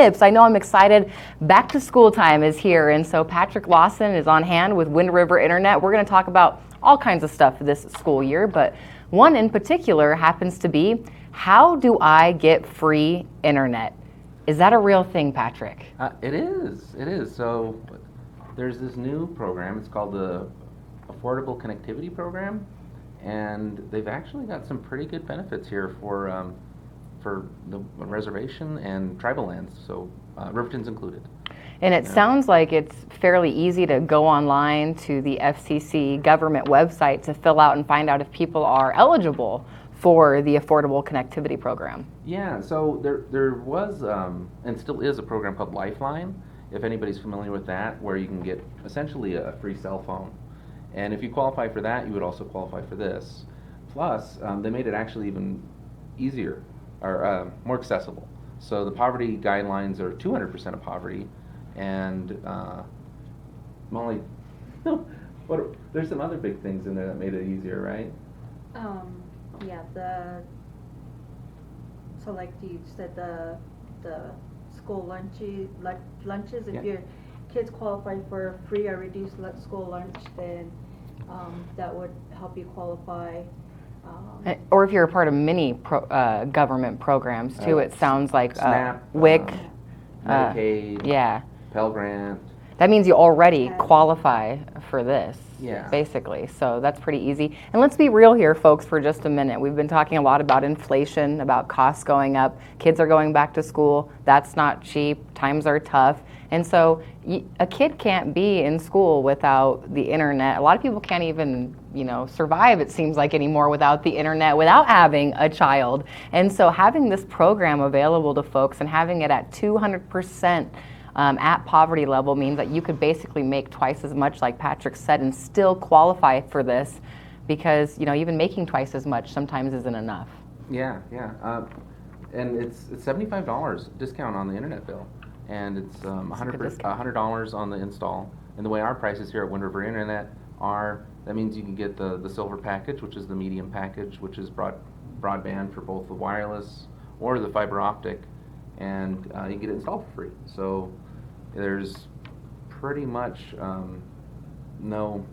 tips. I know I'm excited. Back to school time is here, and so Patrick Lawson is on hand with Wind River Internet. We're going to talk about all kinds of stuff this school year, but one in particular happens to be, how do I get free internet? Is that a real thing, Patrick? It is. So there's this new program. It's called the Affordable Connectivity Program, and they've actually got some pretty good benefits here for the reservation and tribal lands. So Riverton's included. And it sounds like it's fairly easy to go online to the FCC government website to fill out and find out if people are eligible for the Affordable Connectivity Program. Yeah, so there was and still is a program called Lifeline, if anybody's familiar with that, where you can get essentially a free cell phone. And if you qualify for that, you would also qualify for this. Plus, they made it actually even easier or more accessible. So the poverty guidelines are 200% of poverty, and Molly, there's some other big things in there that made it easier, right? Yeah, so like you said, the school lunches, if your kids qualify for free or reduced school lunch, then that would help you qualify. Or if you're a part of many government programs too, it sounds like SNAP, WIC, Medicaid, Pell Grant. That means you already qualify for this, Yeah. basically. So that's pretty easy. And let's be real here, folks, for just a minute. We've been talking a lot about inflation, about costs going up. Kids are going back to school. That's not cheap. Times are tough. And so a kid can't be in school without the internet. A lot of people can't even, survive, it seems like, anymore without the internet, without having a child. And so having this program available to folks and having it at 200% at poverty level means that you could basically make twice as much, like Patrick said, and still qualify for this, because even making twice as much sometimes isn't enough. Yeah. And it's $75 discount on the internet bill, and it's $100 on the install. And the way our prices here at Wind River Internet are, that means you can get the silver package, which is the medium package, which is broadband for both the wireless or the fiber optic, and you get it installed for free. So there's pretty much no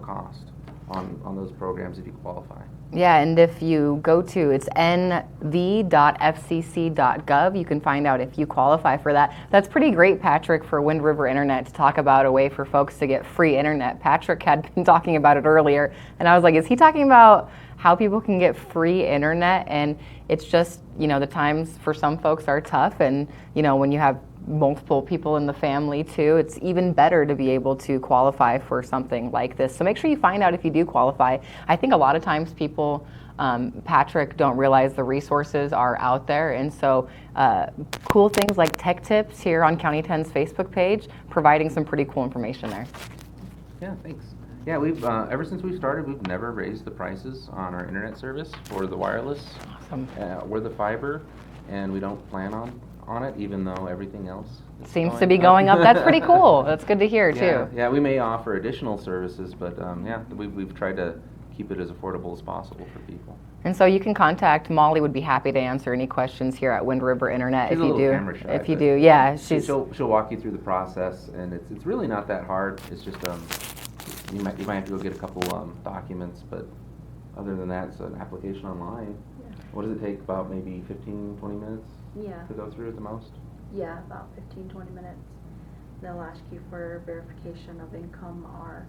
cost on those programs if you qualify. Yeah, and if you go to, it's nv.fcc.gov, you can find out if you qualify for that. That's pretty great, Patrick, for Wind River Internet to talk about a way for folks to get free internet. Patrick had been talking about it earlier, and I was like, is he talking about how people can get free internet? And it's just, the times for some folks are tough, and when you have multiple people in the family too, it's even better to be able to qualify for something like this. So make sure you find out if you do qualify. I think a lot of times people, Patrick, don't realize the resources are out there, and so cool things like Tech Tips here on County 10's Facebook page, providing some pretty cool information there. Yeah, thanks. Yeah, we've ever since we started, we've never raised the prices on our internet service for the wireless or the fiber, and we don't plan on it, even though everything else seems to be going up. That's pretty cool. That's good to hear too. Yeah, we may offer additional services, but we've tried to keep it as affordable as possible for people. And so you can contact Molly. Would be happy to answer any questions here at Wind River Internet. She's if you do. Camera shy, if you do, yeah, she'll walk you through the process, and it's really not that hard. It's just you might have to go get a couple documents, but other than that, it's an application online. Yeah. What does it take? About maybe 15-20 minutes? Yeah. To go through at the most? Yeah, about 15-20 minutes. They'll ask you for verification of income or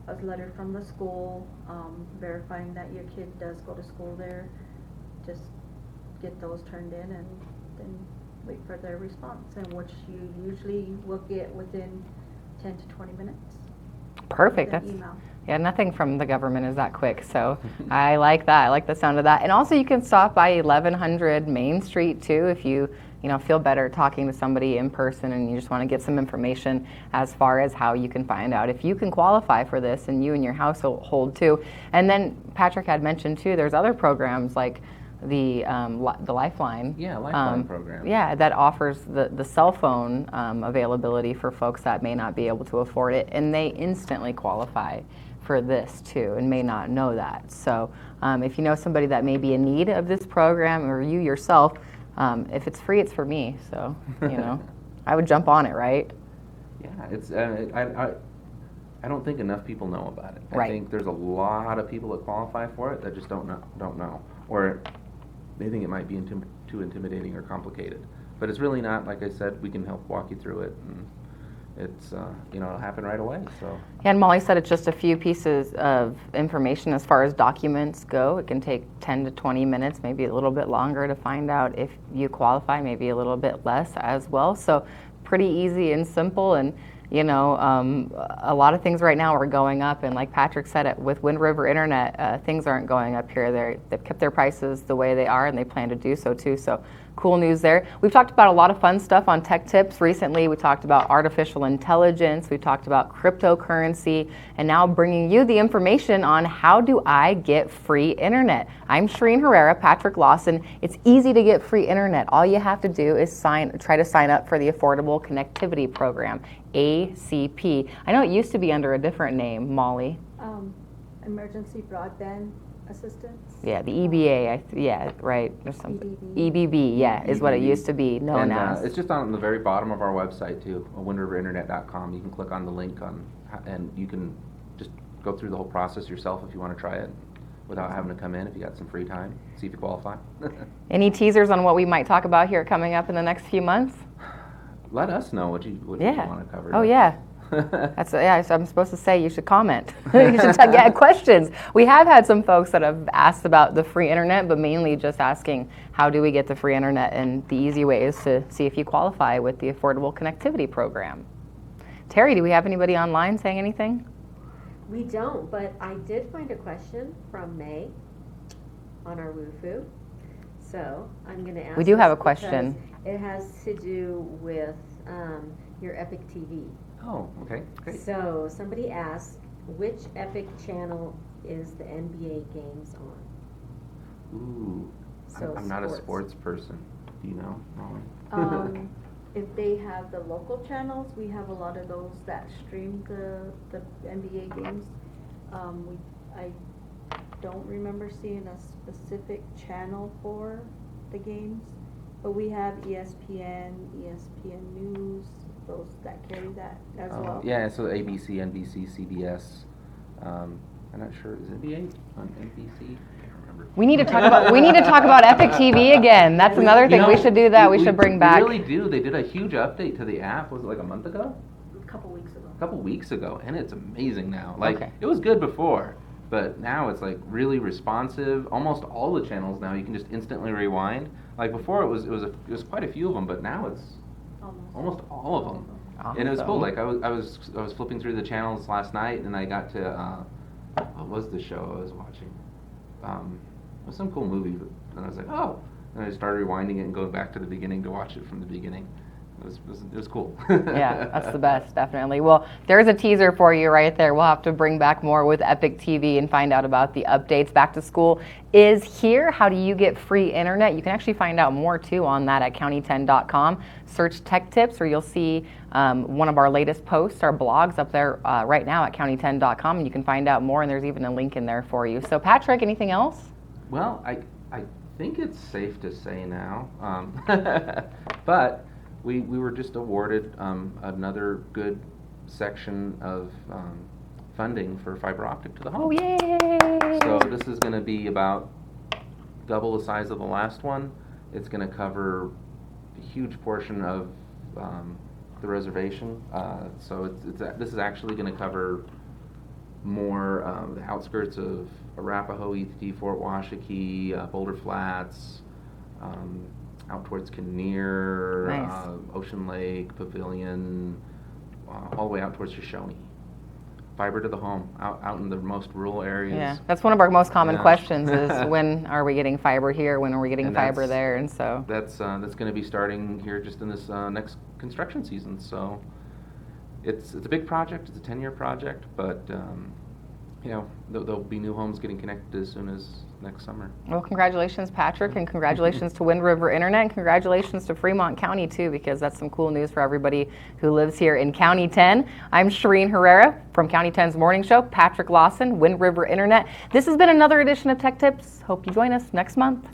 a letter from the school verifying that your kid does go to school there. Just get those turned in and then wait for their response, and which you usually will get within 10 to 20 minutes. Perfect. That's email. Yeah, nothing from the government is that quick, so I like that. I like the sound of that. And also you can stop by 1100 Main Street too if you feel better talking to somebody in person and you just want to get some information as far as how you can find out if you can qualify for this, and you and your household too. And then Patrick had mentioned too, there's other programs like the Lifeline. Yeah, Lifeline program. Yeah, that offers the cell phone availability for folks that may not be able to afford it, and they instantly qualify for this too, and may not know that. So if you know somebody that may be in need of this program, or you yourself, if it's free, it's for me. So I would jump on it, right? Yeah, it's I don't think enough people know about it. Right. I think there's a lot of people that qualify for it that just don't know, or they think it might be too intimidating or complicated. But it's really not. Like I said, we can help walk you through it, and it's it'll happen right away. So. And Molly said it's just a few pieces of information as far as documents go. It can take 10 to 20 minutes, maybe a little bit longer to find out if you qualify, maybe a little bit less as well. So pretty easy and simple. And a lot of things right now are going up, and like Patrick said, with Wind River Internet, things aren't going up here. They've kept their prices the way they are, and they plan to do so too. So cool news there. We've talked about a lot of fun stuff on Tech Tips recently. We talked about artificial intelligence. We talked about cryptocurrency, and now bringing you the information on how do I get free internet. I'm Charene Herrera, Patrick Lawson. It's easy to get free internet. All you have to do is try to sign up for the Affordable Connectivity Program, ACP. I know it used to be under a different name, Molly. Emergency Broadband Assistance. Yeah, the EBA, yeah, right, or something. EBB, yeah, is what it used to be known as. It's just on the very bottom of our website too, windriverinternet.com. You can click on the link and you can just go through the whole process yourself if you want to try it without having to come in if you got some free time, see if you qualify. Any teasers on what we might talk about here coming up in the next few months? Let us know what you want to cover. Oh, yeah. So I'm supposed to say you should comment. You should get questions. We have had some folks that have asked about the free internet, but mainly just asking how do we get the free internet, and the easy way is to see if you qualify with the Affordable Connectivity Program. Terry, do we have anybody online saying anything? We don't, but I did find a question from May on our WooFoo. So I'm going to ask. We do have a question. It has to do with your Epic TV. Oh, okay, great. So somebody asked, which Epic channel is the NBA games on? Ooh, So I'm not a sports person. Do you know, Molly? If they have the local channels, we have a lot of those that stream the NBA games. I don't remember seeing a specific channel for the games, but we have ESPN News, those that carry that as well. Yeah, so ABC, NBC, CBS. I'm not sure, is NBA on NBC? I can't remember. We need to talk about Epic TV again. That's another thing. We should do that. We should bring back. We really do. They did a huge update to the app. Was it like a month ago? A couple weeks ago. And it's amazing now. Okay. It was good before, but now it's like really responsive. Almost all the channels now you can just instantly rewind. Like before it was quite a few of them, but now it's almost all of them. Awesome. And it was cool. Like I was flipping through the channels last night, and I got to what was the show I was watching? It was some cool movie, and I was like, oh. And I started rewinding it and going back to the beginning to watch it from the beginning. It was cool. Yeah, that's the best, definitely. Well, there's a teaser for you right there. We'll have to bring back more with Epic TV and find out about the updates. Back to school is here. How do you get free internet? You can actually find out more too on that at county10.com. Search Tech Tips, or you'll see one of our latest posts, our blogs up there right now at county10.com, and you can find out more, and there's even a link in there for you. So Patrick, anything else? Well, I think it's safe to say now, but we were just awarded another good section of funding for fiber optic to the home. Oh, yay! So this is going to be about double the size of the last one. It's going to cover a huge portion of the reservation. So this is actually going to cover more the outskirts of Arapahoe, ETT, Fort Washakie, Boulder Flats, out towards Kinnear, Nice. Ocean Lake, Pavilion, all the way out towards Shoshone. Fiber to the home, out in the most rural areas. Yeah, that's one of our most common Yeah. questions is when are we getting fiber here? When are we getting And fiber that's- there? And so That's going to be starting here just in this next construction season. So it's a big project. It's a 10-year project, but there'll be new homes getting connected as soon as next summer. Well, congratulations, Patrick, and congratulations to Wind River Internet, and congratulations to Fremont County, too, because that's some cool news for everybody who lives here in County 10. I'm Charene Herrera from County 10's Morning Show. Patrick Lawson, Wind River Internet. This has been another edition of Tech Tips. Hope you join us next month.